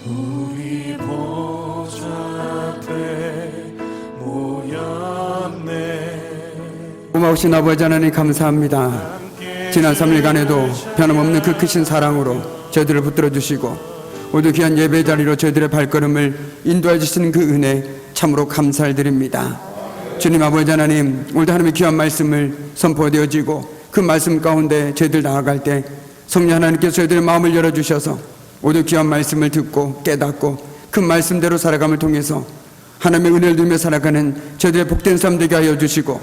우리 보좌 앞에 모였네. 고마우신 아버지 하나님 감사합니다. 지난 3일간에도 변함없는 그 크신 사랑으로 저희들을 붙들어 주시고 모두 귀한 예배 자리로 저희들의 발걸음을 인도해 주시는 그 은혜 참으로 감사를 드립니다. 주님 아버지 하나님, 오늘도 하나님의 귀한 말씀을 선포되어지고 그 말씀 가운데 저희들 나아갈 때 성령 하나님께서 저희들의 마음을 열어주셔서 모두 귀한 말씀을 듣고 깨닫고 그 말씀대로 살아감을 통해서 하나님의 은혜를 누리며 살아가는 저희들의 복된 삶 되게 하여 주시고,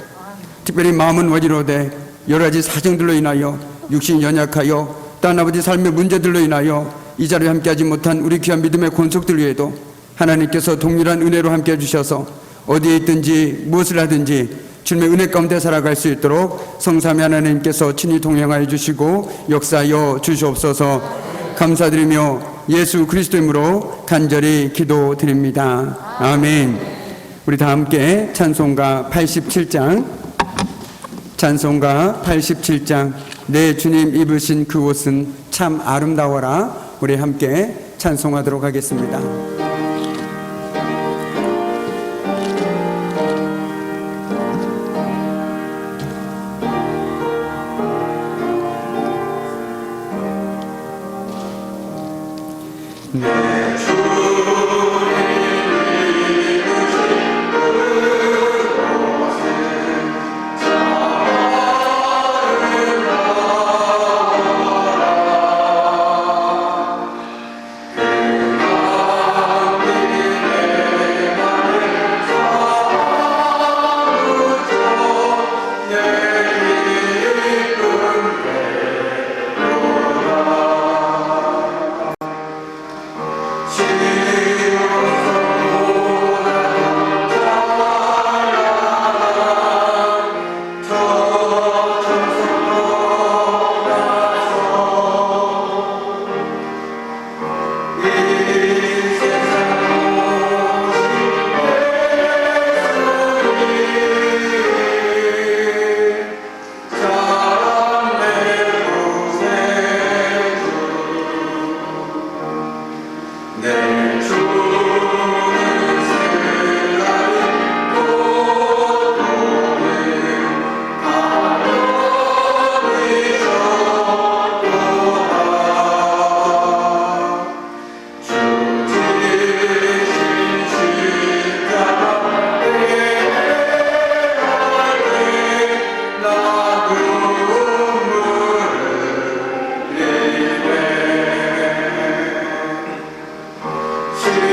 특별히 마음은 어지러운데 여러 가지 사정들로 인하여 육신이 연약하여 또 아버지 삶의 문제들로 인하여 이 자리에 함께하지 못한 우리 귀한 믿음의 권속들 위에도 하나님께서 동일한 은혜로 함께해 주셔서 어디에 있든지 무엇을 하든지 주님의 은혜 가운데 살아갈 수 있도록 성삼위 하나님께서 친히 동행하여 주시고 역사하여 주시옵소서. 감사드리며 예수 그리스도 이름으로 간절히 기도드립니다. 아멘. 우리 다 함께 찬송가 87장, 찬송가 87장 내 주님 입으신 그 옷은 참 아름다워라, 우리 함께 찬송하도록 하겠습니다. 주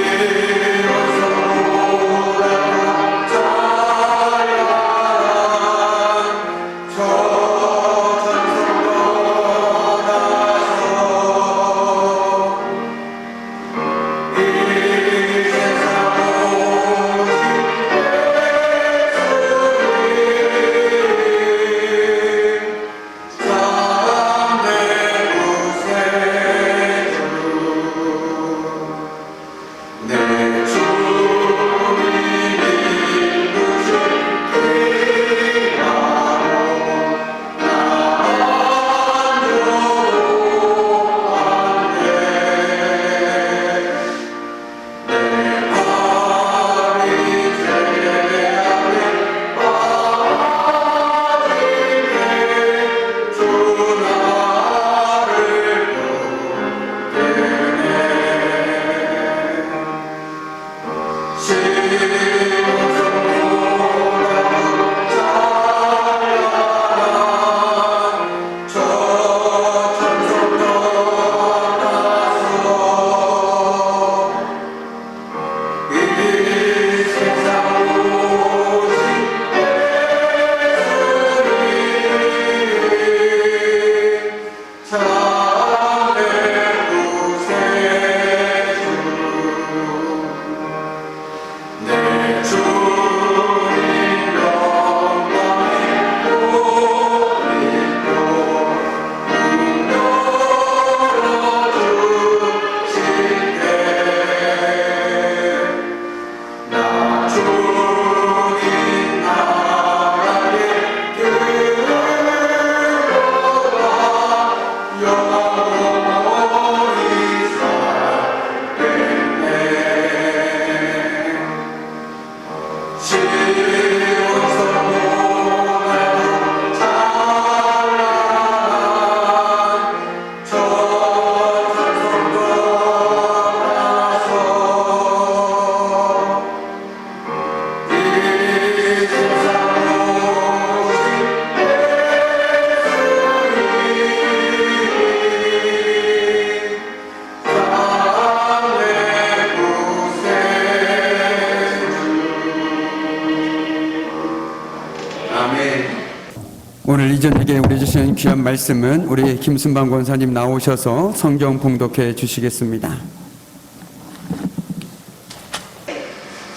오늘 이 저녁에 우리 주신 귀한 말씀은 우리 김순방 권사님 나오셔서 성경 봉독해 주시겠습니다.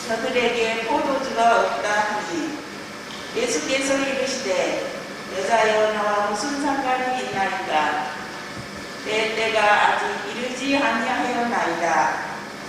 저들에게 포도주가 없다 하니 예수께서 이르시되 여자여 나와 무슨 상관이 있나이까 내 때가 아직 이르지 아니하였나이다.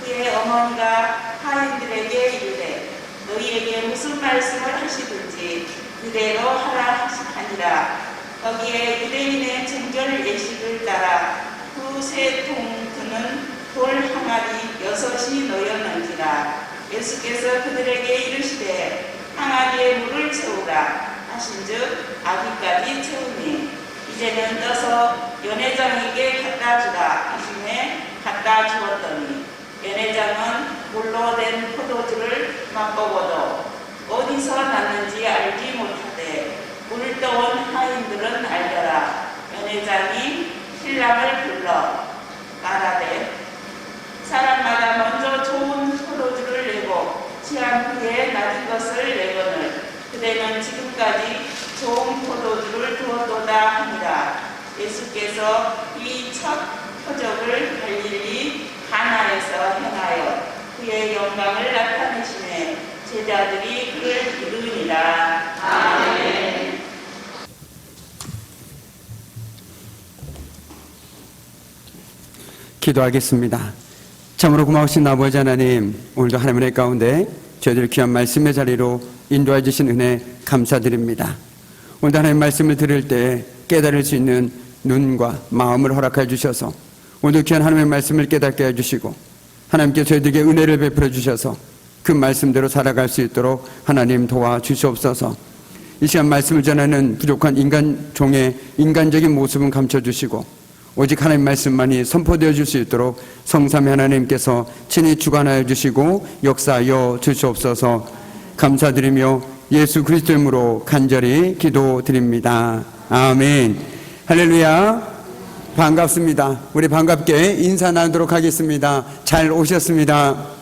그의 어머니가 하인들에게 이르되 너희에게 무슨 말씀을 하시든지 그대로 하라 하시니라. 거기에 유대인의 정결 예식을 따라 그 세 통그는 돌 항아리 6이 놓였는지라. 예수께서 그들에게 이르시되 항아리에 물을 채우라 하신즉 아기까지 채우니 이제는 떠서 연회장에게 갖다 주라 하시매 갖다 주었더니 연회장은 물로 된 포도주를 맛보고도 어디서 났는지 알지 못하되 물 떠온 하인들은 알더라. 연회장이 신랑을 불러 말하되 사람마다 먼저 좋은 포도주를 내고 취한 후에 낮은 것을 내거늘 그대는 지금까지 좋은 포도주를 두었도다 하니라. 예수께서 이 첫 표적을 갈릴리 가나에서 행하여 그의 영광을 나타내시매 제자들이 그를 이르니라. 아멘. 기도하겠습니다. 참으로 고마우신 아버지 하나님, 오늘도 하나님의 가운데 저희들 귀한 말씀의 자리로 인도해 주신 은혜 감사드립니다. 오늘도 하나님 말씀을 들을 때 깨달을 수 있는 눈과 마음을 허락해 주셔서 오늘도 귀한 하나님의 말씀을 깨닫게 해주시고 하나님께서 저희들에게 은혜를 베풀어 주셔서 그 말씀대로 살아갈 수 있도록 하나님 도와주시옵소서. 이 시간 말씀을 전하는 부족한 인간 종의 인간적인 모습은 감춰주시고 오직 하나님 말씀만이 선포되어 줄 수 있도록 성삼위 하나님께서 친히 주관하여 주시고 역사하여 주시옵소서. 감사드리며 예수 그리스도의 이름으로 간절히 기도드립니다. 아멘. 할렐루야. 반갑습니다. 우리 반갑게 인사 나누도록 하겠습니다. 잘 오셨습니다.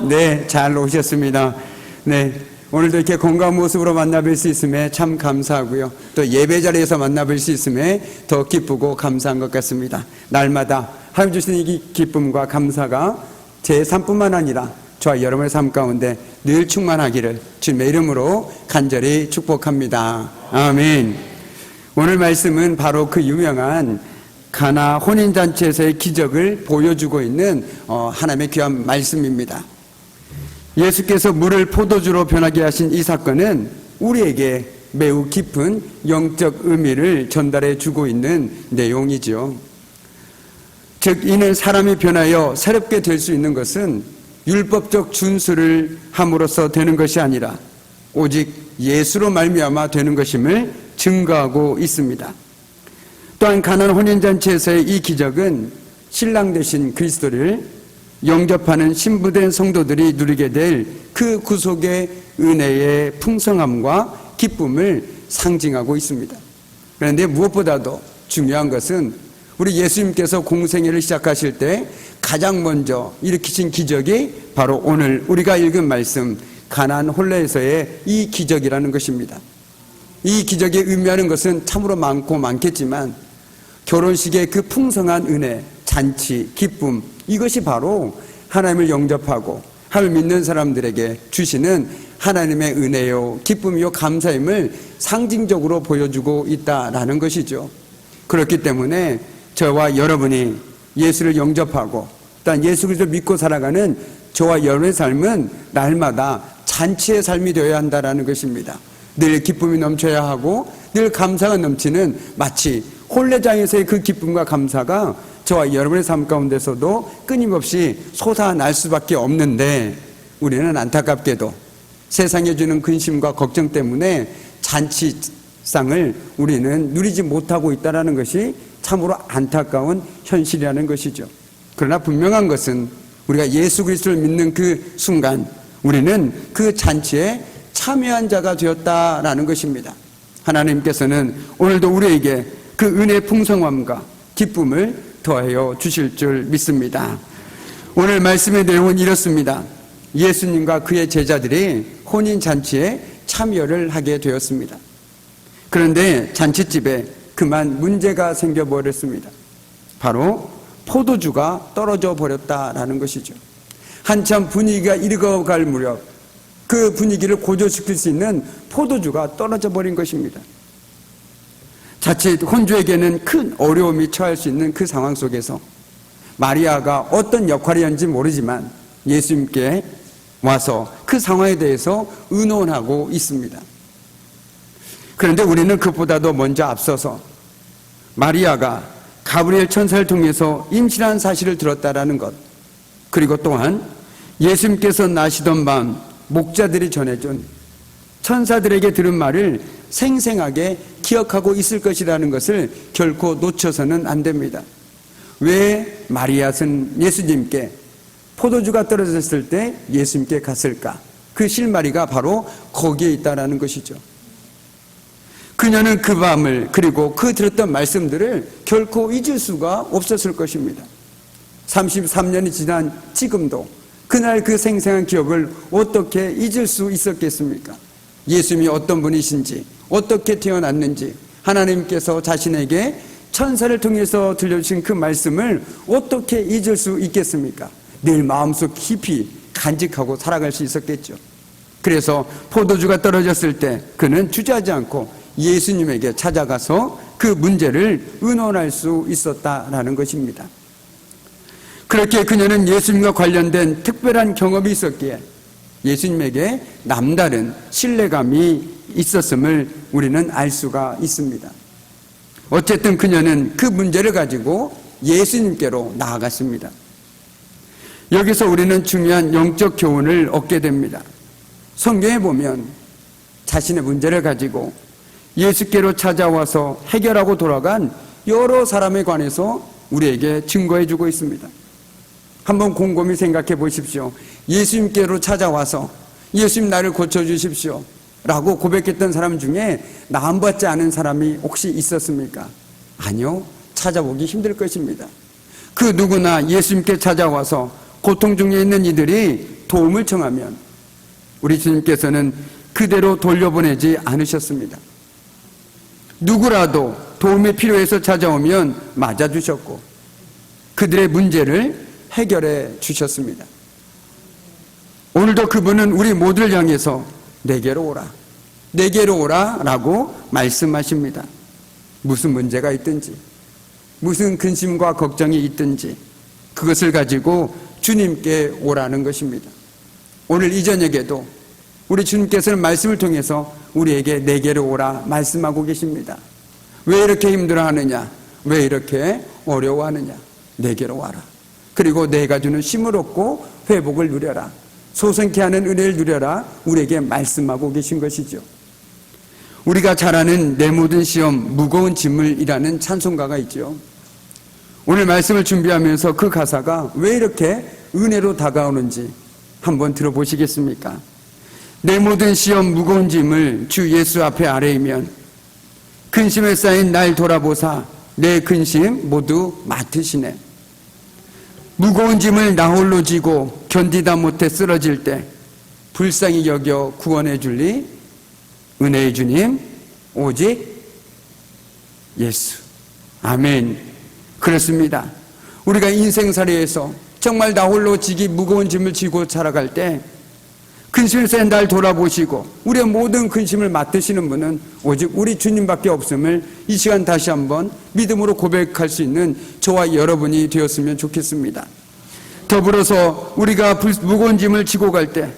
네, 잘 오셨습니다. 네, 오늘도 이렇게 건강한 모습으로 만나뵐 수 있음에 참 감사하고요. 또 예배 자리에서 만나뵐 수 있음에 더 기쁘고 감사한 것 같습니다. 날마다 하나님 주시는 이 기쁨과 감사가 제 삶뿐만 아니라 저와 여러분의 삶 가운데 늘 충만하기를 주님의 이름으로 간절히 축복합니다. 아멘. 오늘 말씀은 바로 그 유명한 가나 혼인잔치에서의 기적을 보여주고 있는 하나님의 귀한 말씀입니다. 예수께서 물을 포도주로 변하게 하신 이 사건은 우리에게 매우 깊은 영적 의미를 전달해 주고 있는 내용이죠. 즉 이는 사람이 변하여 새롭게 될 수 있는 것은 율법적 준수를 함으로써 되는 것이 아니라 오직 예수로 말미암아 되는 것임을 증거하고 있습니다. 또한 가나안 혼인잔치에서의 이 기적은 신랑 되신 그리스도를 영접하는 신부된 성도들이 누리게 될 그 구속의 은혜의 풍성함과 기쁨을 상징하고 있습니다. 그런데 무엇보다도 중요한 것은 우리 예수님께서 공생애를 시작하실 때 가장 먼저 일으키신 기적이 바로 오늘 우리가 읽은 말씀 가나안 혼례에서의 이 기적이라는 것입니다. 이 기적이 의미하는 것은 참으로 많고 많겠지만 결혼식의 그 풍성한 은혜, 잔치, 기쁨, 이것이 바로 하나님을 영접하고 하나님을 믿는 사람들에게 주시는 하나님의 은혜요, 기쁨이요, 감사임을 상징적으로 보여주고 있다라는 것이죠. 그렇기 때문에 저와 여러분이 예수를 영접하고 또한 예수 그리스도를 믿고 살아가는 저와 여러분의 삶은 날마다 잔치의 삶이 되어야 한다라는 것입니다. 늘 기쁨이 넘쳐야 하고 늘 감사가 넘치는 마치 혼례장에서의 그 기쁨과 감사가 저와 여러분의 삶 가운데서도 끊임없이 솟아날 수밖에 없는데 우리는 안타깝게도 세상에 주는 근심과 걱정 때문에 잔치상을 우리는 누리지 못하고 있다는 것이 참으로 안타까운 현실이라는 것이죠. 그러나 분명한 것은 우리가 예수 그리스도를 믿는 그 순간 우리는 그 잔치에 참여한 자가 되었다라는 것입니다. 하나님께서는 오늘도 우리에게 그 은혜의 풍성함과 기쁨을 더하여 주실 줄 믿습니다. 오늘 말씀의 내용은 이렇습니다. 예수님과 그의 제자들이 혼인잔치에 참여를 하게 되었습니다. 그런데 잔칫집에 그만 문제가 생겨버렸습니다. 바로 포도주가 떨어져 버렸다라는 것이죠. 한참 분위기가 익어갈 무렵 그 분위기를 고조시킬 수 있는 포도주가 떨어져 버린 것입니다. 자칫 혼주에게는 큰 어려움이 처할 수 있는 그 상황 속에서 마리아가 어떤 역할이었는지 모르지만 예수님께 와서 그 상황에 대해서 의논하고 있습니다. 그런데 우리는 그보다도 먼저 앞서서 마리아가 가브리엘 천사를 통해서 임신한 사실을 들었다라는 것, 그리고 또한 예수님께서 나시던 밤 목자들이 전해준 천사들에게 들은 말을 생생하게 기억하고 있을 것이라는 것을 결코 놓쳐서는 안 됩니다. 왜 마리아는 예수님께 포도주가 떨어졌을 때 예수님께 갔을까? 그 실마리가 바로 거기에 있다라는 것이죠. 그녀는 그 밤을, 그리고 그 들었던 말씀들을 결코 잊을 수가 없었을 것입니다. 33년이 지난 지금도 그날 그 생생한 기억을 어떻게 잊을 수 있었겠습니까? 예수님이 어떤 분이신지, 어떻게 태어났는지, 하나님께서 자신에게 천사를 통해서 들려주신 그 말씀을 어떻게 잊을 수 있겠습니까? 늘 마음속 깊이 간직하고 살아갈 수 있었겠죠. 그래서 포도주가 떨어졌을 때 그는 주저하지 않고 예수님에게 찾아가서 그 문제를 의논할 수 있었다라는 것입니다. 그렇게 그녀는 예수님과 관련된 특별한 경험이 있었기에 예수님에게 남다른 신뢰감이 있었음을 우리는 알 수가 있습니다. 어쨌든 그녀는 그 문제를 가지고 예수님께로 나아갔습니다. 여기서 우리는 중요한 영적 교훈을 얻게 됩니다. 성경에 보면 자신의 문제를 가지고 예수께로 찾아와서 해결하고 돌아간 여러 사람에 관해서 우리에게 증거해 주고 있습니다. 한번 곰곰이 생각해 보십시오. 예수님께로 찾아와서 예수님 나를 고쳐주십시오 라고 고백했던 사람 중에 나음받지 않은 사람이 혹시 있었습니까? 아니요. 찾아보기 힘들 것입니다. 그 누구나 예수님께 찾아와서 고통 중에 있는 이들이 도움을 청하면 우리 주님께서는 그대로 돌려보내지 않으셨습니다. 누구라도 도움이 필요해서 찾아오면 맞아주셨고 그들의 문제를 해결해 주셨습니다. 오늘도 그분은 우리 모두를 향해서 내게로 오라, 내게로 오라 라고 말씀하십니다. 무슨 문제가 있든지, 무슨 근심과 걱정이 있든지 그것을 가지고 주님께 오라는 것입니다. 오늘 이 저녁에도 우리 주님께서는 말씀을 통해서 우리에게 내게로 오라 말씀하고 계십니다. 왜 이렇게 힘들어하느냐? 왜 이렇게 어려워하느냐? 내게로 와라. 그리고 내가 주는 쉼을 얻고 회복을 누려라. 소생케 하는 은혜를 누려라. 우리에게 말씀하고 계신 것이죠. 우리가 잘 아는 내 모든 시험 무거운 짐을이라는 찬송가가 있죠. 오늘 말씀을 준비하면서 그 가사가 왜 이렇게 은혜로 다가오는지 한번 들어보시겠습니까? 내 모든 시험 무거운 짐을 주 예수 앞에 아뢰이면 근심에 쌓인 날 돌아보사 내 근심 모두 맡으시네. 무거운 짐을 나 홀로 지고 견디다 못해 쓰러질 때 불쌍히 여겨 구원해 줄리 은혜의 주님 오직 예수. 아멘. 그렇습니다. 우리가 인생살이에서 정말 나 홀로 지기 무거운 짐을 지고 살아갈 때 근심을 쌓인 날 돌아보시고 우리의 모든 근심을 맡으시는 분은 오직 우리 주님밖에 없음을 이 시간 다시 한번 믿음으로 고백할 수 있는 저와 여러분이 되었으면 좋겠습니다. 더불어서 우리가 무거운 짐을 지고 갈 때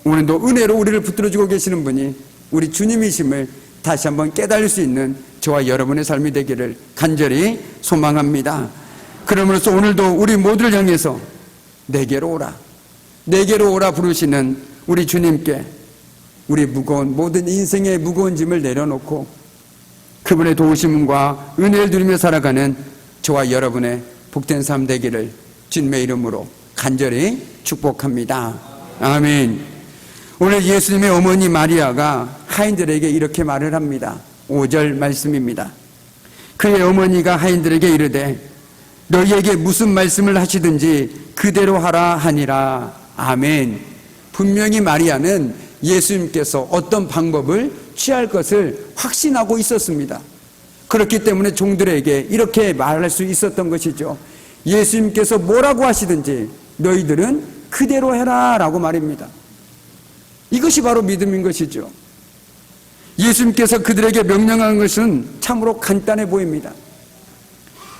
오늘도 은혜로 우리를 붙들어주고 계시는 분이 우리 주님이심을 다시 한번 깨달을 수 있는 저와 여러분의 삶이 되기를 간절히 소망합니다. 그러므로서 오늘도 우리 모두를 향해서 내게로 오라, 내게로 오라 부르시는 우리 주님께 우리 무거운 모든 인생의 무거운 짐을 내려놓고 그분의 도우심과 은혜를 누리며 살아가는 저와 여러분의 복된 삶 되기를 주님의 이름으로 간절히 축복합니다. 아멘. 오늘 예수님의 어머니 마리아가 하인들에게 이렇게 말을 합니다. 5절 말씀입니다. 그의 어머니가 하인들에게 이르되 너희에게 무슨 말씀을 하시든지 그대로 하라 하니라. 아멘. 분명히 마리아는 예수님께서 어떤 방법을 취할 것을 확신하고 있었습니다. 그렇기 때문에 종들에게 이렇게 말할 수 있었던 것이죠. 예수님께서 뭐라고 하시든지 너희들은 그대로 해라 라고 말입니다. 이것이 바로 믿음인 것이죠. 예수님께서 그들에게 명령한 것은 참으로 간단해 보입니다.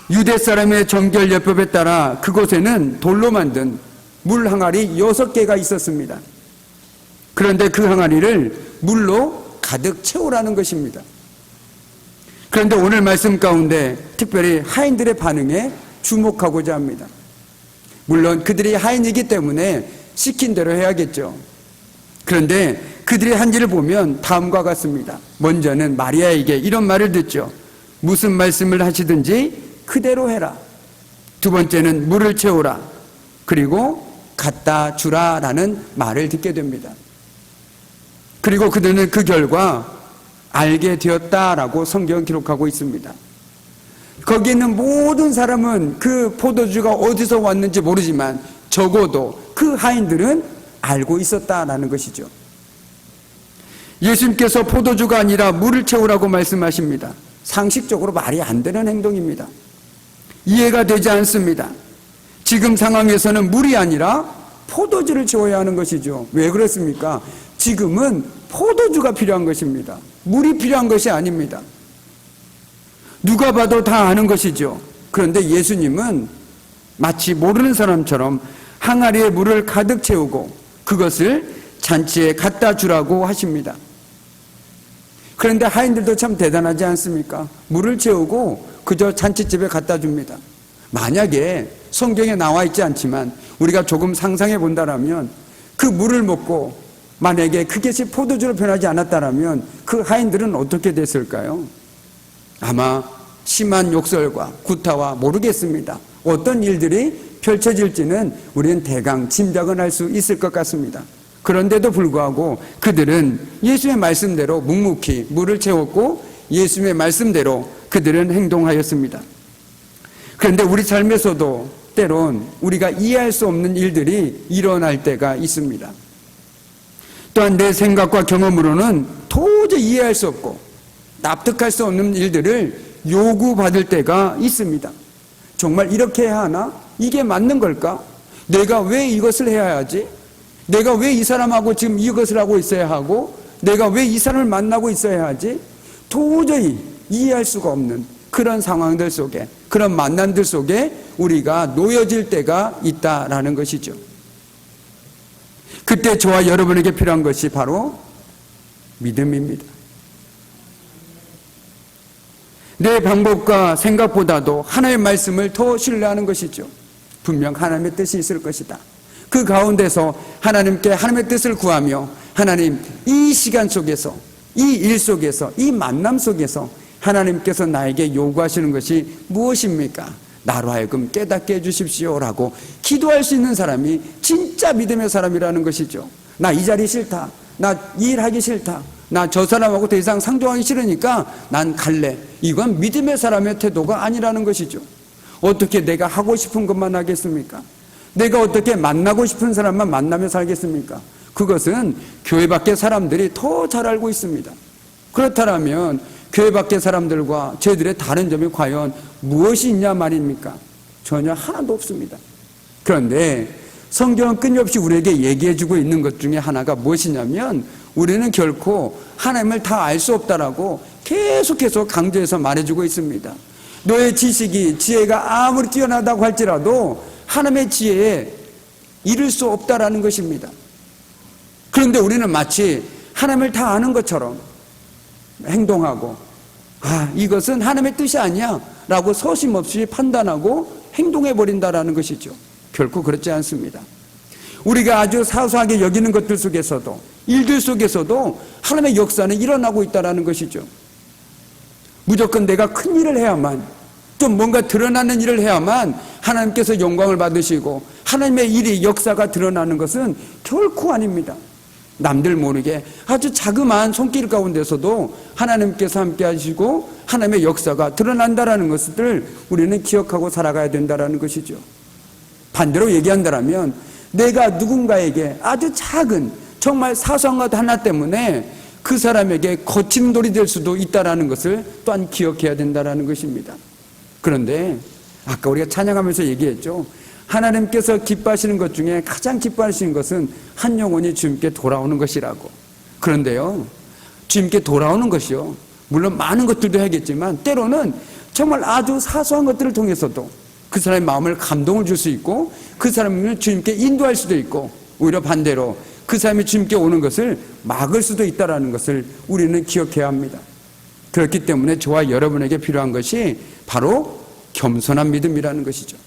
유대 사람의 정결예법에 따라 그곳에는 돌로 만든 물 항아리 6개가 있었습니다. 그런데 그 항아리를 물로 가득 채우라는 것입니다. 그런데 오늘 말씀 가운데 특별히 하인들의 반응에 주목하고자 합니다. 물론 그들이 하인이기 때문에 시킨 대로 해야겠죠. 그런데 그들이 한 일을 보면 다음과 같습니다. 먼저는 마리아에게 이런 말을 듣죠. 무슨 말씀을 하시든지 그대로 해라. 두 번째는 물을 채우라. 그리고 갖다 주라 라는 말을 듣게 됩니다. 그리고 그들은 그 결과 알게 되었다라고 성경은 기록하고 있습니다. 거기 있는 모든 사람은 그 포도주가 어디서 왔는지 모르지만 적어도 그 하인들은 알고 있었다라는 것이죠. 예수님께서 포도주가 아니라 물을 채우라고 말씀하십니다. 상식적으로 말이 안 되는 행동입니다. 이해가 되지 않습니다. 지금 상황에서는 물이 아니라 포도주를 채워야 하는 것이죠. 왜 그렇습니까? 지금은 포도주가 필요한 것입니다. 물이 필요한 것이 아닙니다. 누가 봐도 다 아는 것이죠. 그런데 예수님은 마치 모르는 사람처럼 항아리에 물을 가득 채우고 그것을 잔치에 갖다 주라고 하십니다. 그런데 하인들도 참 대단하지 않습니까? 물을 채우고 그저 잔치집에 갖다 줍니다. 만약에 성경에 나와 있지 않지만 우리가 조금 상상해 본다라면 그 물을 먹고 만약에 그것이 포도주로 변하지 않았다라면 그 하인들은 어떻게 됐을까요? 아마 심한 욕설과 구타와 모르겠습니다. 어떤 일들이 펼쳐질지는 우리는 대강 짐작은 할 수 있을 것 같습니다. 그런데도 불구하고 그들은 예수의 말씀대로 묵묵히 물을 채웠고 예수의 말씀대로 그들은 행동하였습니다. 그런데 우리 삶에서도 때론 우리가 이해할 수 없는 일들이 일어날 때가 있습니다. 또한 내 생각과 경험으로는 도저히 이해할 수 없고 납득할 수 없는 일들을 요구받을 때가 있습니다. 정말 이렇게 해야 하나? 이게 맞는 걸까? 내가 왜 이것을 해야 하지? 내가 왜 이 사람하고 지금 이것을 하고 있어야 하고 내가 왜 이 사람을 만나고 있어야 하지? 도저히 이해할 수가 없는 그런 상황들 속에 그런 만남들 속에 우리가 놓여질 때가 있다라는 것이죠. 그때 저와 여러분에게 필요한 것이 바로 믿음입니다. 내 방법과 생각보다도 하나님의 말씀을 더 신뢰하는 것이죠. 분명 하나님의 뜻이 있을 것이다. 그 가운데서 하나님께 하나님의 뜻을 구하며 하나님 이 시간 속에서 이 일 속에서 이 만남 속에서 하나님께서 나에게 요구하시는 것이 무엇입니까? 나로 하여금 깨닫게 해주십시오라고 기도할 수 있는 사람이 진짜 믿음의 사람이라는 것이죠. 나 이 자리 싫다. 나 이 일 하기 싫다. 나 저 사람하고 더 이상 상종하기 싫으니까 난 갈래. 이건 믿음의 사람의 태도가 아니라는 것이죠. 어떻게 내가 하고 싶은 것만 하겠습니까? 내가 어떻게 만나고 싶은 사람만 만나며 살겠습니까? 그것은 교회 밖의 사람들이 더 잘 알고 있습니다. 그렇다면 교회 밖의 사람들과 저희들의 다른 점이 과연 무엇이 있냐 말입니까? 전혀 하나도 없습니다. 그런데 성경은 끊임없이 우리에게 얘기해주고 있는 것 중에 하나가 무엇이냐면 우리는 결코 하나님을 다 알 수 없다라고 계속해서 강조해서 말해주고 있습니다. 너의 지혜가 아무리 뛰어나다고 할지라도 하나님의 지혜에 이를 수 없다라는 것입니다. 그런데 우리는 마치 하나님을 다 아는 것처럼 행동하고 이것은 하나님의 뜻이 아니야 라고 서심없이 판단하고 행동해버린다라는 것이죠. 결코 그렇지 않습니다. 우리가 아주 사소하게 여기는 것들 속에서도 일들 속에서도 하나님의 역사는 일어나고 있다는 것이죠. 무조건 내가 큰 일을 해야만 좀 뭔가 드러나는 일을 해야만 하나님께서 영광을 받으시고 하나님의 일이 역사가 드러나는 것은 결코 아닙니다. 남들 모르게 아주 자그마한 손길 가운데서도 하나님께서 함께 하시고 하나님의 역사가 드러난다라는 것을 우리는 기억하고 살아가야 된다는 것이죠. 반대로 얘기한다면 내가 누군가에게 아주 작은 정말 사소한 것 하나 때문에 그 사람에게 거친 돌이 될 수도 있다는 것을 또한 기억해야 된다는 것입니다. 그런데 아까 우리가 찬양하면서 얘기했죠. 하나님께서 기뻐하시는 것 중에 가장 기뻐하시는 것은 한 영혼이 주님께 돌아오는 것이라고. 그런데요, 주님께 돌아오는 것이요, 물론 많은 것들도 해야겠지만 때로는 정말 아주 사소한 것들을 통해서도 그 사람의 마음을 감동을 줄 수 있고 그 사람을 주님께 인도할 수도 있고, 오히려 반대로 그 사람이 주님께 오는 것을 막을 수도 있다는 것을 우리는 기억해야 합니다. 그렇기 때문에 저와 여러분에게 필요한 것이 바로 겸손한 믿음이라는 것이죠.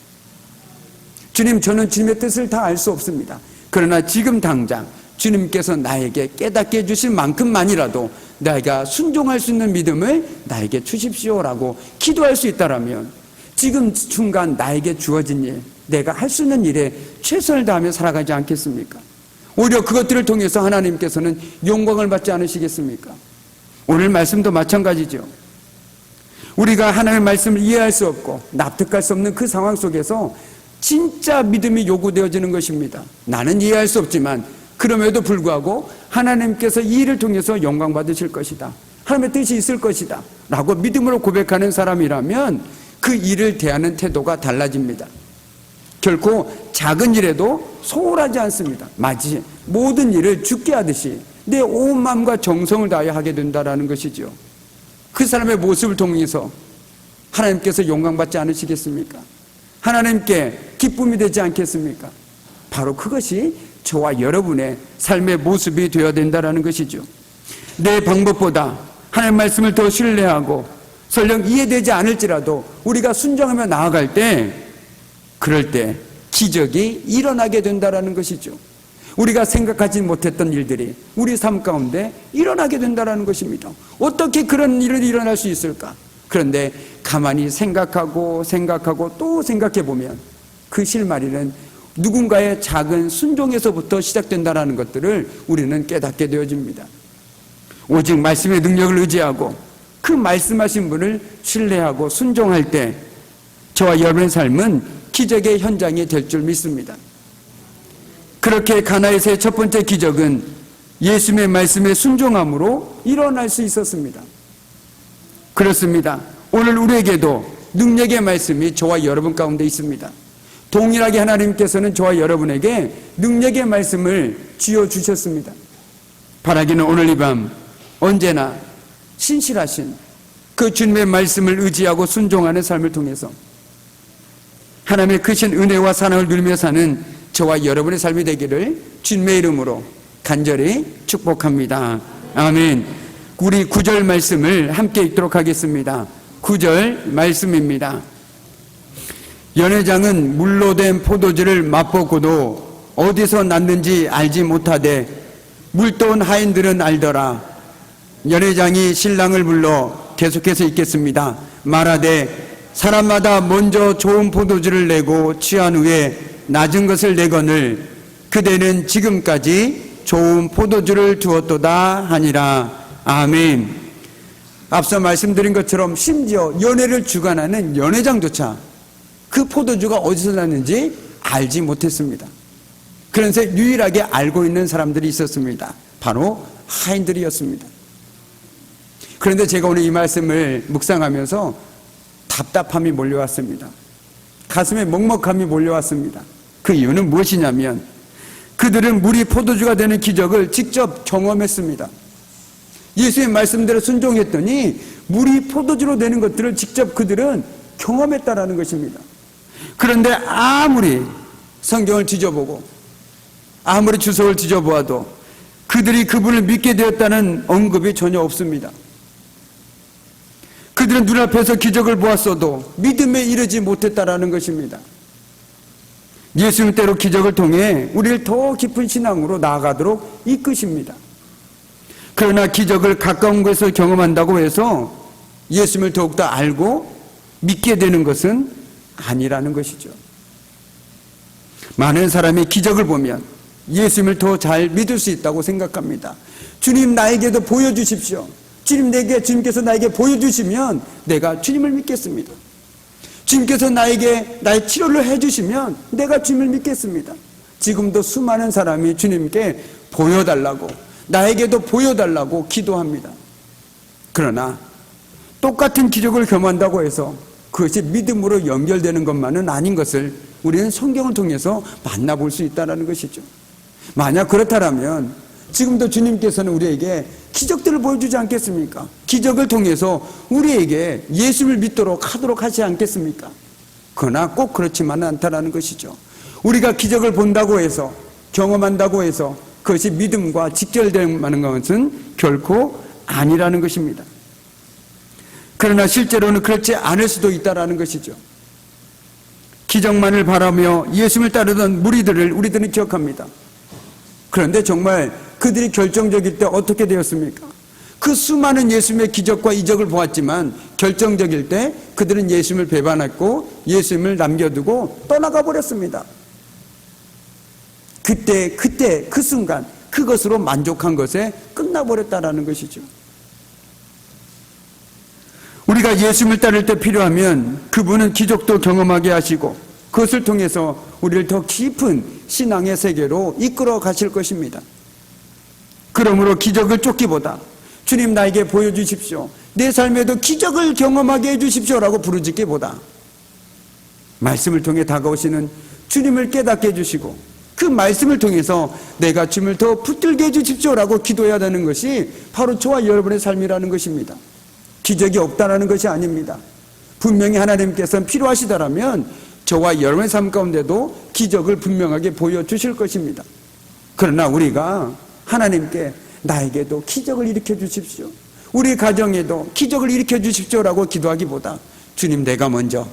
주님, 저는 주님의 뜻을 다 알 수 없습니다. 그러나 지금 당장 주님께서 나에게 깨닫게 해주신 만큼만이라도 내가 순종할 수 있는 믿음을 나에게 주십시오라고 기도할 수 있다면 지금 순간 나에게 주어진 일, 내가 할 수 있는 일에 최선을 다하며 살아가지 않겠습니까? 오히려 그것들을 통해서 하나님께서는 영광을 받지 않으시겠습니까? 오늘 말씀도 마찬가지죠. 우리가 하나님의 말씀을 이해할 수 없고 납득할 수 없는 그 상황 속에서 진짜 믿음이 요구되어지는 것입니다. 나는 이해할 수 없지만 그럼에도 불구하고 하나님께서 이 일을 통해서 영광 받으실 것이다, 하나님의 뜻이 있을 것이다 라고 믿음으로 고백하는 사람이라면 그 일을 대하는 태도가 달라집니다. 결코 작은 일에도 소홀하지 않습니다. 마치 모든 일을 죽게 하듯이 내 온 마음과 정성을 다하여 하게 된다는 것이죠. 그 사람의 모습을 통해서 하나님께서 영광받지 않으시겠습니까? 하나님께 기쁨이 되지 않겠습니까? 바로 그것이 저와 여러분의 삶의 모습이 되어야 된다는 것이죠. 내 방법보다 하나님의 말씀을 더 신뢰하고 설령 이해되지 않을지라도 우리가 순종하며 나아갈 때, 그럴 때 기적이 일어나게 된다는 것이죠. 우리가 생각하지 못했던 일들이 우리 삶 가운데 일어나게 된다는 것입니다. 어떻게 그런 일이 일어날 수 있을까? 그런데 가만히 생각하고 또 생각해 보면 그 실마리는 누군가의 작은 순종에서부터 시작된다는 것들을 우리는 깨닫게 되어집니다. 오직 말씀의 능력을 의지하고 그 말씀하신 분을 신뢰하고 순종할 때 저와 여러분의 삶은 기적의 현장이 될 줄 믿습니다. 그렇게 가나에서의 첫 번째 기적은 예수님의 말씀에 순종함으로 일어날 수 있었습니다. 그렇습니다. 오늘 우리에게도 능력의 말씀이 저와 여러분 가운데 있습니다. 동일하게 하나님께서는 저와 여러분에게 능력의 말씀을 쥐어주셨습니다. 바라기는 오늘 이 밤 언제나 신실하신 그 주님의 말씀을 의지하고 순종하는 삶을 통해서 하나님의 크신 은혜와 사랑을 누리며 사는 저와 여러분의 삶이 되기를 주님의 이름으로 간절히 축복합니다. 아멘. 우리 9절 말씀을 함께 읽도록 하겠습니다. 9절 말씀입니다. 연회장은 물로 된 포도주를 맛보고도 어디서 났는지 알지 못하되 물떠온 하인들은 알더라. 연회장이 신랑을 불러 계속해서 읽겠습니다. 말하되 사람마다 먼저 좋은 포도주를 내고 취한 후에 낮은 것을 내거늘 그대는 지금까지 좋은 포도주를 두었도다 하니라. 아멘. 앞서 말씀드린 것처럼 심지어 연회를 주관하는 연회장조차 그 포도주가 어디서 났는지 알지 못했습니다. 그래서 유일하게 알고 있는 사람들이 있었습니다. 바로 하인들이었습니다. 그런데 제가 오늘 이 말씀을 묵상하면서 답답함이 몰려왔습니다. 가슴에 먹먹함이 몰려왔습니다. 그 이유는 무엇이냐면 그들은 물이 포도주가 되는 기적을 직접 경험했습니다. 예수의 말씀대로 순종했더니 물이 포도주로 되는 것들을 직접 그들은 경험했다라는 것입니다. 그런데 아무리 성경을 뒤져보고 아무리 주석을 뒤져보아도 그들이 그분을 믿게 되었다는 언급이 전혀 없습니다. 그들은 눈앞에서 기적을 보았어도 믿음에 이르지 못했다라는 것입니다. 예수님 때로 기적을 통해 우리를 더 깊은 신앙으로 나아가도록 이끄십니다. 그러나 기적을 가까운 곳에서 경험한다고 해서 예수님을 더욱더 알고 믿게 되는 것은 아니라는 것이죠. 많은 사람이 기적을 보면 예수님을 더 잘 믿을 수 있다고 생각합니다. 주님 나에게도 보여주십시오. 주님께서 나에게 보여주시면 내가 주님을 믿겠습니다. 주님께서 나에게 나의 치료를 해주시면 내가 주님을 믿겠습니다. 지금도 수많은 사람이 주님께 보여달라고 나에게도 보여달라고 기도합니다. 그러나 똑같은 기적을 경험한다고 해서 그것이 믿음으로 연결되는 것만은 아닌 것을 우리는 성경을 통해서 만나볼 수 있다는 것이죠. 만약 그렇다면 지금도 주님께서는 우리에게 기적들을 보여주지 않겠습니까? 기적을 통해서 우리에게 예수를 믿도록 하도록 하지 않겠습니까? 그러나 꼭 그렇지만은 않다는 것이죠. 우리가 기적을 본다고 해서, 경험한다고 해서 그것이 믿음과 직결되는 것은 결코 아니라는 것입니다. 그러나 실제로는 그렇지 않을 수도 있다는 것이죠. 기적만을 바라며 예수를 따르던 무리들을 우리들은 기억합니다. 그런데 정말 그들이 결정적일 때 어떻게 되었습니까? 그 수많은 예수님의 기적과 이적을 보았지만 결정적일 때 그들은 예수님을 배반했고 예수님을 남겨두고 떠나가 버렸습니다. 그때 그 순간 그것으로 만족한 것에 끝나버렸다라는 것이죠. 우리가 예수님을 따를 때 필요하면 그분은 기적도 경험하게 하시고 그것을 통해서 우리를 더 깊은 신앙의 세계로 이끌어 가실 것입니다. 그러므로 기적을 쫓기보다 주님 나에게 보여주십시오, 내 삶에도 기적을 경험하게 해주십시오라고 부르짖기보다 말씀을 통해 다가오시는 주님을 깨닫게 해주시고 그 말씀을 통해서 내가 주님을 더 붙들게 해주십시오라고 기도해야 되는 것이 바로 저와 여러분의 삶이라는 것입니다. 기적이 없다라는 것이 아닙니다. 분명히 하나님께서는 필요하시다라면 저와 여러분의 삶 가운데도 기적을 분명하게 보여주실 것입니다. 그러나 우리가 하나님께 나에게도 기적을 일으켜 주십시오, 우리 가정에도 기적을 일으켜 주십시오라고 기도하기보다 주님 내가 먼저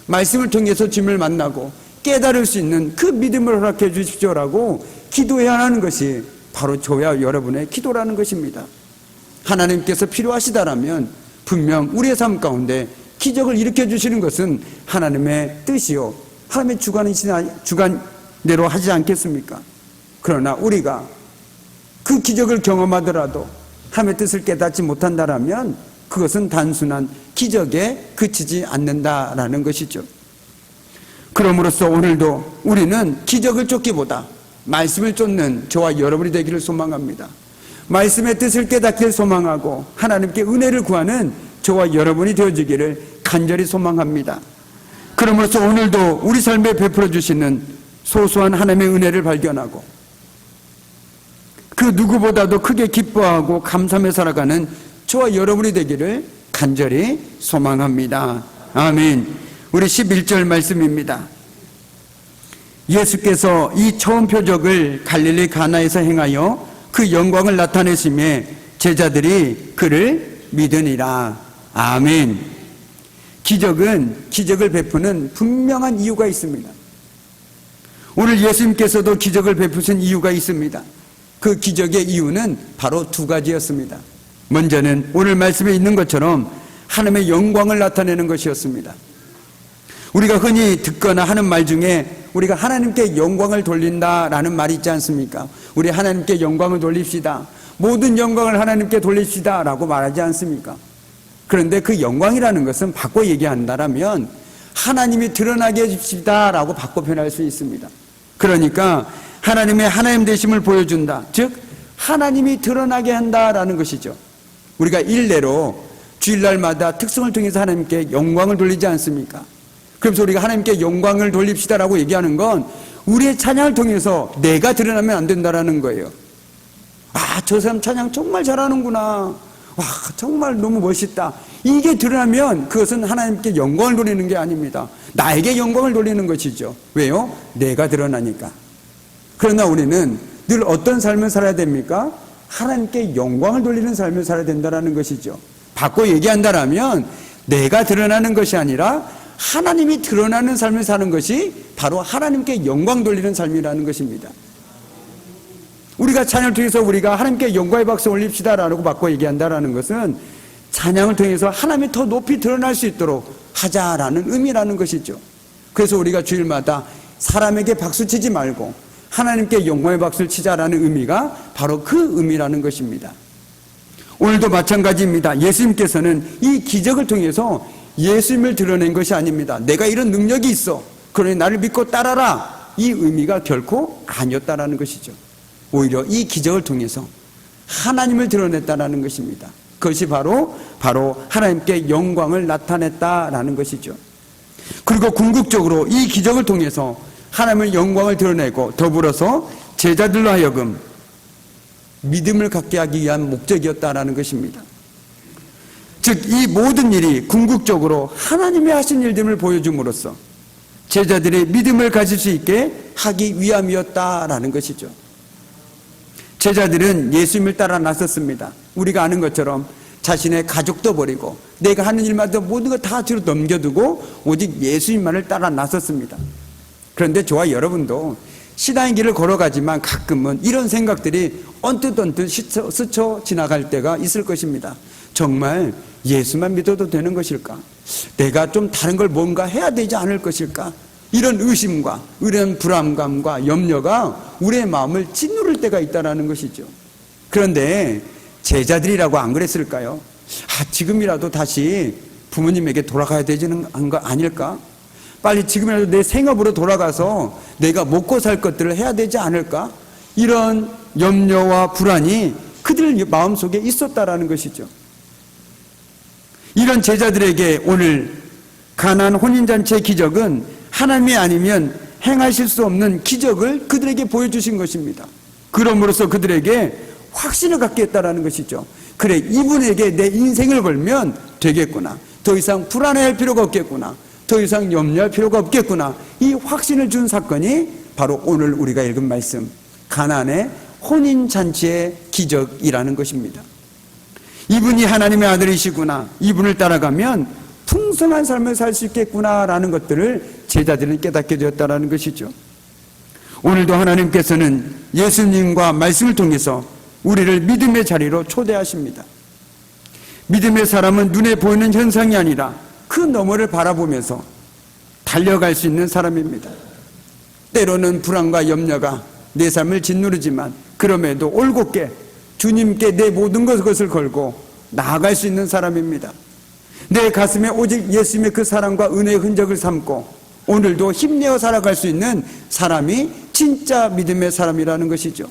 말씀을 통해서 주님을 만나고 깨달을 수 있는 그 믿음을 허락해 주십시오라고 기도해야 하는 것이 바로 저와 여러분의 기도라는 것입니다. 하나님께서 필요하시다라면 분명 우리의 삶 가운데 기적을 일으켜 주시는 것은 하나님의 뜻이요 하나님의 주관대로 하지 않겠습니까? 그러나 우리가 그 기적을 경험하더라도 하나님의 뜻을 깨닫지 못한다라면 그것은 단순한 기적에 그치지 않는다라는 것이죠. 그럼으로써 오늘도 우리는 기적을 쫓기보다 말씀을 쫓는 저와 여러분이 되기를 소망합니다. 말씀의 뜻을 깨닫기를 소망하고 하나님께 은혜를 구하는 저와 여러분이 되어주기를 간절히 소망합니다. 그러므로써 오늘도 우리 삶에 베풀어 주시는 소소한 하나님의 은혜를 발견하고 그 누구보다도 크게 기뻐하고 감사하며 살아가는 저와 여러분이 되기를 간절히 소망합니다. 아멘. 우리 11절 말씀입니다. 예수께서 이 처음 표적을 갈릴리 가나에서 행하여 그 영광을 나타내심에 제자들이 그를 믿으니라. 아멘. 기적을 베푸는 분명한 이유가 있습니다. 오늘 예수님께서도 기적을 베푸신 이유가 있습니다. 그 기적의 이유는 바로 두 가지였습니다. 먼저는 오늘 말씀에 있는 것처럼 하나님의 영광을 나타내는 것이었습니다. 우리가 흔히 듣거나 하는 말 중에 우리가 하나님께 영광을 돌린다라는 말이 있지 않습니까? 우리 하나님께 영광을 돌립시다, 모든 영광을 하나님께 돌립시다 라고 말하지 않습니까? 그런데 그 영광이라는 것은 바꿔 얘기한다면 하나님이 드러나게 해줍시다 라고 바꿔 표현할 수 있습니다. 그러니까 하나님의 하나님 되심을 보여준다, 즉 하나님이 드러나게 한다라는 것이죠. 우리가 일례로 주일날마다 특성을 통해서 하나님께 영광을 돌리지 않습니까? 그래서 우리가 하나님께 영광을 돌립시다라고 얘기하는 건 우리의 찬양을 통해서 내가 드러나면 안 된다라는 거예요. 아, 저 사람 찬양 정말 잘하는구나, 와 정말 너무 멋있다, 이게 드러나면 그것은 하나님께 영광을 돌리는 게 아닙니다. 나에게 영광을 돌리는 것이죠. 왜요? 내가 드러나니까. 그러나 우리는 늘 어떤 삶을 살아야 됩니까? 하나님께 영광을 돌리는 삶을 살아야 된다는 것이죠. 바꿔 얘기한다면 내가 드러나는 것이 아니라 하나님이 드러나는 삶을 사는 것이 바로 하나님께 영광 돌리는 삶이라는 것입니다. 우리가 찬양을 통해서 우리가 하나님께 영광의 박수 올립시다라고 바꿔 얘기한다는 것은 찬양을 통해서 하나님이 더 높이 드러날 수 있도록 하자라는 의미라는 것이죠. 그래서 우리가 주일마다 사람에게 박수 치지 말고 하나님께 영광의 박수를 치자라는 의미가 바로 그 의미라는 것입니다. 오늘도 마찬가지입니다. 예수님께서는 이 기적을 통해서 예수님을 드러낸 것이 아닙니다. 내가 이런 능력이 있어, 그러니 나를 믿고 따라라, 이 의미가 결코 아니었다라는 것이죠. 오히려 이 기적을 통해서 하나님을 드러냈다라는 것입니다. 그것이 바로 하나님께 영광을 나타냈다라는 것이죠. 그리고 궁극적으로 이 기적을 통해서 하나님의 영광을 드러내고 더불어서 제자들로 하여금 믿음을 갖게 하기 위한 목적이었다라는 것입니다. 즉 이 모든 일이 궁극적으로 하나님의 하신 일들을 보여줌으로써 제자들이 믿음을 가질 수 있게 하기 위함이었다라는 것이죠. 제자들은 예수님을 따라 나섰습니다. 우리가 아는 것처럼 자신의 가족도 버리고 내가 하는 일마다 모든 걸 다 뒤로 넘겨두고 오직 예수님만을 따라 나섰습니다. 그런데 저와 여러분도 신앙의 길을 걸어가지만 가끔은 이런 생각들이 언뜻 스쳐 지나갈 때가 있을 것입니다. 정말 예수만 믿어도 되는 것일까? 내가 좀 다른 걸 뭔가 해야 되지 않을 것일까? 이런 의심과 이런 불안감과 염려가 우리의 마음을 짓누를 때가 있다는 것이죠. 그런데 제자들이라고 안 그랬을까요? 지금이라도 다시 부모님에게 돌아가야 되는 거 아닐까? 빨리 지금이라도 내 생업으로 돌아가서 내가 먹고 살 것들을 해야 되지 않을까? 이런 염려와 불안이 그들 마음속에 있었다라는 것이죠. 이런 제자들에게 오늘 가나안 혼인잔치의 기적은 하나님이 아니면 행하실 수 없는 기적을 그들에게 보여주신 것입니다. 그럼으로써 그들에게 확신을 갖게 했다라는 것이죠. 그래, 이분에게 내 인생을 걸면 되겠구나. 더 이상 불안해할 필요가 없겠구나. 더 이상 염려할 필요가 없겠구나. 이 확신을 준 사건이 바로 오늘 우리가 읽은 말씀, 가나안의 혼인잔치의 기적이라는 것입니다. 이분이 하나님의 아들이시구나, 이분을 따라가면 풍성한 삶을 살 수 있겠구나라는 것들을 제자들은 깨닫게 되었다는 것이죠. 오늘도 하나님께서는 예수님과 말씀을 통해서 우리를 믿음의 자리로 초대하십니다. 믿음의 사람은 눈에 보이는 현상이 아니라 그 너머를 바라보면서 달려갈 수 있는 사람입니다. 때로는 불안과 염려가 내 삶을 짓누르지만 그럼에도 올곧게 주님께 내 모든 것을 걸고 나아갈 수 있는 사람입니다. 내 가슴에 오직 예수님의 그 사랑과 은혜의 흔적을 삼고 오늘도 힘내어 살아갈 수 있는 사람이 진짜 믿음의 사람이라는 것이죠.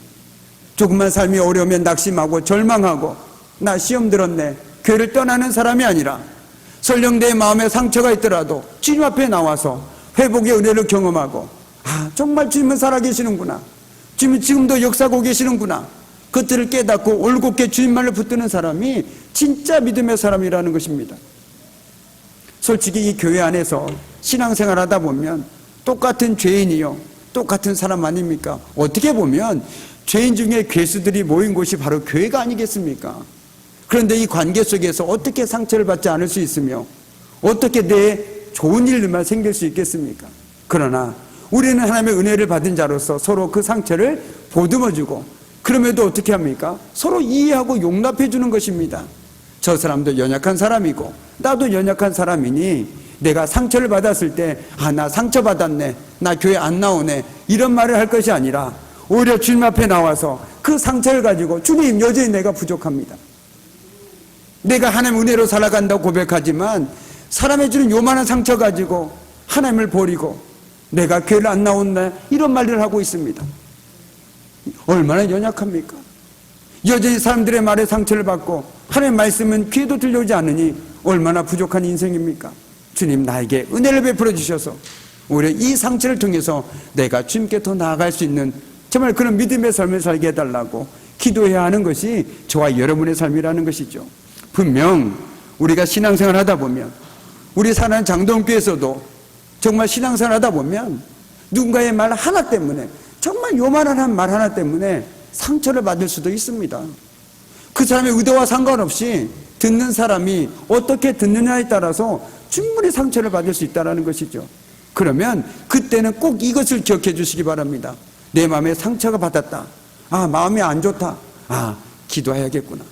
조금만 삶이 어려우면 낙심하고 절망하고 나 시험 들었네, 교회를 떠나는 사람이 아니라 설령 내 마음에 상처가 있더라도 주님 앞에 나와서 회복의 은혜를 경험하고 정말 주님은 살아계시는구나, 주님은 지금도 역사하고 계시는구나, 그것들을 깨닫고 올곧게 주님만을 붙드는 사람이 진짜 믿음의 사람이라는 것입니다. 솔직히 이 교회 안에서 신앙생활 하다 보면 똑같은 죄인이요, 똑같은 사람 아닙니까? 어떻게 보면 죄인 중에 괴수들이 모인 곳이 바로 교회가 아니겠습니까? 그런데 이 관계 속에서 어떻게 상처를 받지 않을 수 있으며 어떻게 내 좋은 일들만 생길 수 있겠습니까? 그러나 우리는 하나님의 은혜를 받은 자로서 서로 그 상처를 보듬어주고 그럼에도 어떻게 합니까? 서로 이해하고 용납해 주는 것입니다. 저 사람도 연약한 사람이고 나도 연약한 사람이니 내가 상처를 받았을 때 나 상처받았네, 나 교회 안 나오네, 이런 말을 할 것이 아니라 오히려 주님 앞에 나와서 그 상처를 가지고 주님, 여전히 내가 부족합니다. 내가 하나님 은혜로 살아간다고 고백하지만 사람의 주는 요만한 상처 가지고 하나님을 버리고 내가 교회를 안 나온다, 이런 말을 하고 있습니다. 얼마나 연약합니까? 여전히 사람들의 말에 상처를 받고 하나님의 말씀은 귀에도 들려오지 않으니 얼마나 부족한 인생입니까? 주님, 나에게 은혜를 베풀어 주셔서 오히려 이 상처를 통해서 내가 주님께 더 나아갈 수 있는 정말 그런 믿음의 삶을 살게 해달라고 기도해야 하는 것이 저와 여러분의 삶이라는 것이죠. 분명 우리가 신앙생활 하다 보면, 우리 사는 장동교에서도 정말 신앙생활 하다 보면 누군가의 말 하나 때문에, 정말 요만한 말 하나 때문에 상처를 받을 수도 있습니다. 그 사람의 의도와 상관없이 듣는 사람이 어떻게 듣느냐에 따라서 충분히 상처를 받을 수 있다는 것이죠. 그러면 그때는 꼭 이것을 기억해 주시기 바랍니다. 내 마음에 상처가 받았다, 마음이 안 좋다, 기도해야겠구나,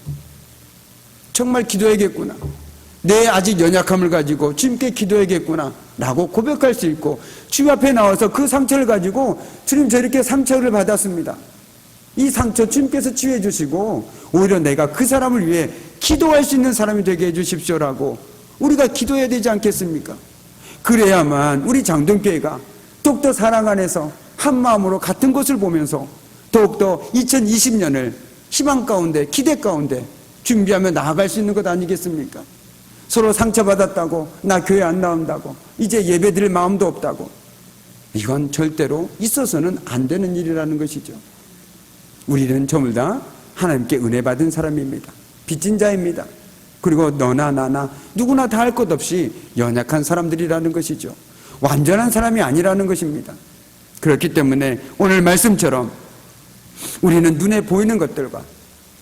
정말 기도해야겠구나, 내 아직 연약함을 가지고 주님께 기도해야겠구나 라고 고백할 수 있고, 주님 앞에 나와서 그 상처를 가지고 주님, 저 이렇게 상처를 받았습니다, 이 상처 주님께서 치유해 주시고 오히려 내가 그 사람을 위해 기도할 수 있는 사람이 되게 해 주십시오라고 우리가 기도해야 되지 않겠습니까? 그래야만 우리 장동교회가 더욱더 사랑 안에서 한 마음으로 같은 것을 보면서 더욱더 2020년을 희망 가운데, 기대 가운데 준비하며 나아갈 수 있는 것 아니겠습니까? 서로 상처받았다고, 나 교회 안 나온다고, 이제 예배 드릴 마음도 없다고, 이건 절대로 있어서는 안 되는 일이라는 것이죠. 우리는 전부 다 하나님께 은혜 받은 사람입니다. 빚진 자입니다. 그리고 너나 나나 누구나 다 할 것 없이 연약한 사람들이라는 것이죠. 완전한 사람이 아니라는 것입니다. 그렇기 때문에 오늘 말씀처럼 우리는 눈에 보이는 것들과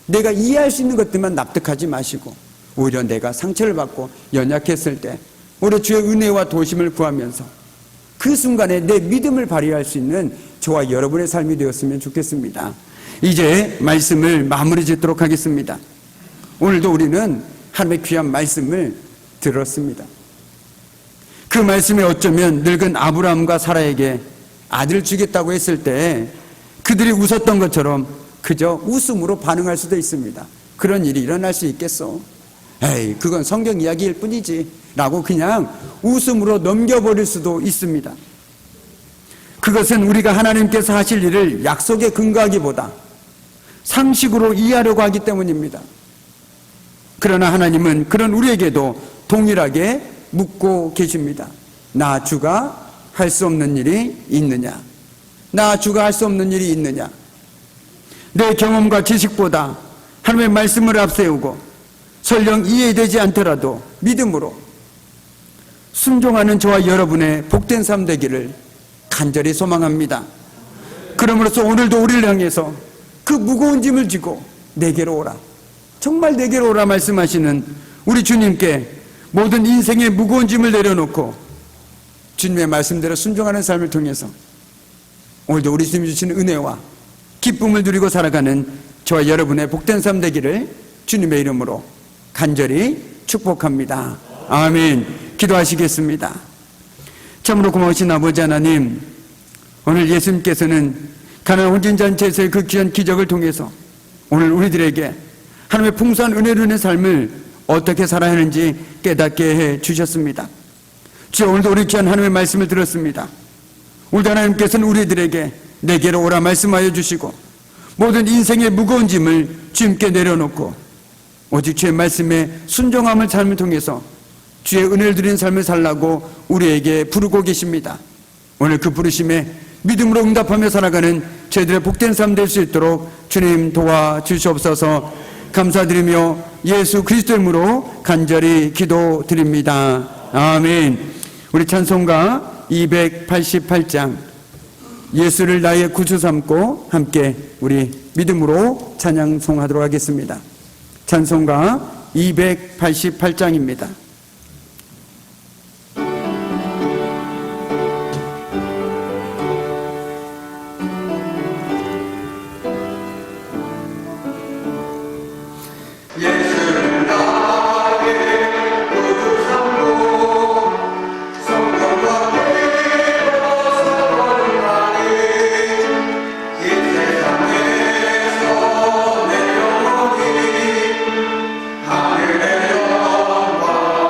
내가 이해할 수 있는 것들만 납득하지 마시고, 오히려 내가 상처를 받고 연약했을 때 오히려 주의 은혜와 도심을 구하면서 그 순간에 내 믿음을 발휘할 수 있는 저와 여러분의 삶이 되었으면 좋겠습니다. 이제 말씀을 마무리 짓도록 하겠습니다. 오늘도 우리는 하나님의 귀한 말씀을 들었습니다. 그 말씀이 어쩌면 늙은 아브라함과 사라에게 아들을 주겠다고 했을 때 그들이 웃었던 것처럼 그저 웃음으로 반응할 수도 있습니다. 그런 일이 일어날 수 있겠어? 에이, 그건 성경 이야기일 뿐이지 라고 그냥 웃음으로 넘겨버릴 수도 있습니다. 그것은 우리가 하나님께서 하실 일을 약속에 근거하기보다 상식으로 이해하려고 하기 때문입니다. 그러나 하나님은 그런 우리에게도 동일하게 묻고 계십니다. 나 주가 할 수 없는 일이 있느냐? 나 주가 할 수 없는 일이 있느냐? 내 경험과 지식보다 하나님의 말씀을 앞세우고 설령 이해되지 않더라도 믿음으로 순종하는 저와 여러분의 복된 삶 되기를 간절히 소망합니다. 그러므로서 오늘도 우리를 향해서 그 무거운 짐을 지고 내게로 오라, 정말 내게로 오라 말씀하시는 우리 주님께 모든 인생의 무거운 짐을 내려놓고 주님의 말씀대로 순종하는 삶을 통해서 오늘도 우리 주님이 주시는 은혜와 기쁨을 누리고 살아가는 저와 여러분의 복된 삶 되기를 주님의 이름으로 간절히 축복합니다. 아멘. 기도하시겠습니다. 참으로 고마우신 아버지 하나님, 오늘 예수님께서는 가나안 혼인잔치에서의 그 귀한 기적을 통해서 오늘 우리들에게 하나님의 풍성한 은혜로 인한 삶을 어떻게 살아야 하는지 깨닫게 해 주셨습니다. 주여, 오늘도 우리 귀한 하나님의 말씀을 들었습니다. 오늘도 하나님께서는 우리들에게 내게로 오라 말씀하여 주시고 모든 인생의 무거운 짐을 주님께 내려놓고 오직 주의 말씀에 순종함을 삶을 통해서 주의 은혜를 드리는 삶을 살라고 우리에게 부르고 계십니다. 오늘 그 부르심에 믿음으로 응답하며 살아가는 저희들의 복된 삶 될 수 있도록 주님 도와주시옵소서. 감사드리며 예수 그리스도 이름으로 간절히 기도드립니다. 아멘. 우리 찬송가 288장 예수를 나의 구주 삼고 함께 우리 믿음으로 찬양송하도록 하겠습니다. 찬송가 288장입니다. 하늘의 영광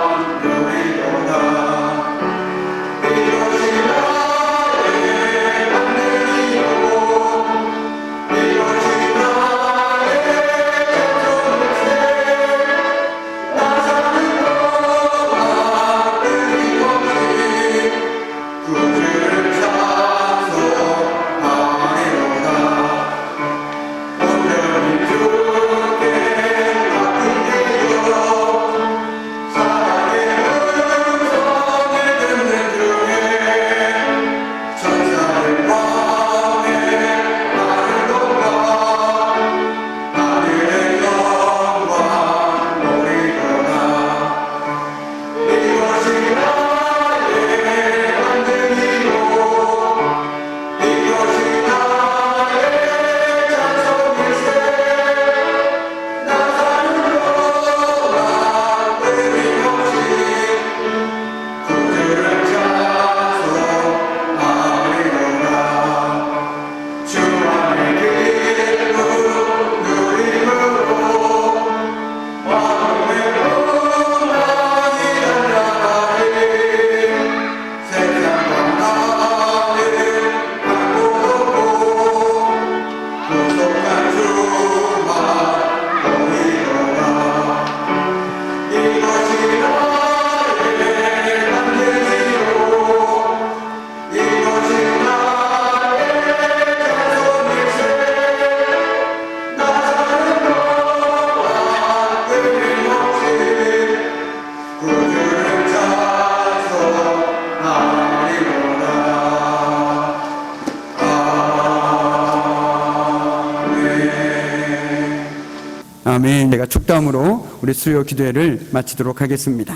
아멘. 제가 축도함으로 우리 수요 기도회를 마치도록 하겠습니다.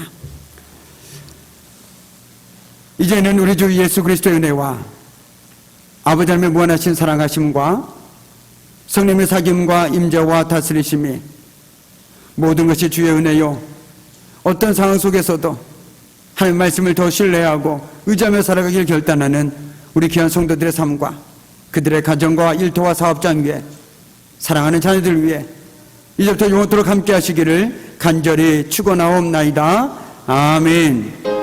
이제는 우리 주 예수 그리스도의 은혜와 아버지 하나님의 무한하신 사랑하심과 성령의 사귐과 임재와 다스리심이 모든 것이 주의 은혜요, 어떤 상황 속에서도 하나님의 말씀을 더 신뢰하고 의지하며 살아가길 결단하는 우리 귀한 성도들의 삶과 그들의 가정과 일터와 사업장 위에 사랑하는 자녀들 위해 이제부터 영원토록 함께 하시기를 간절히 축원하옵나이다. 아멘.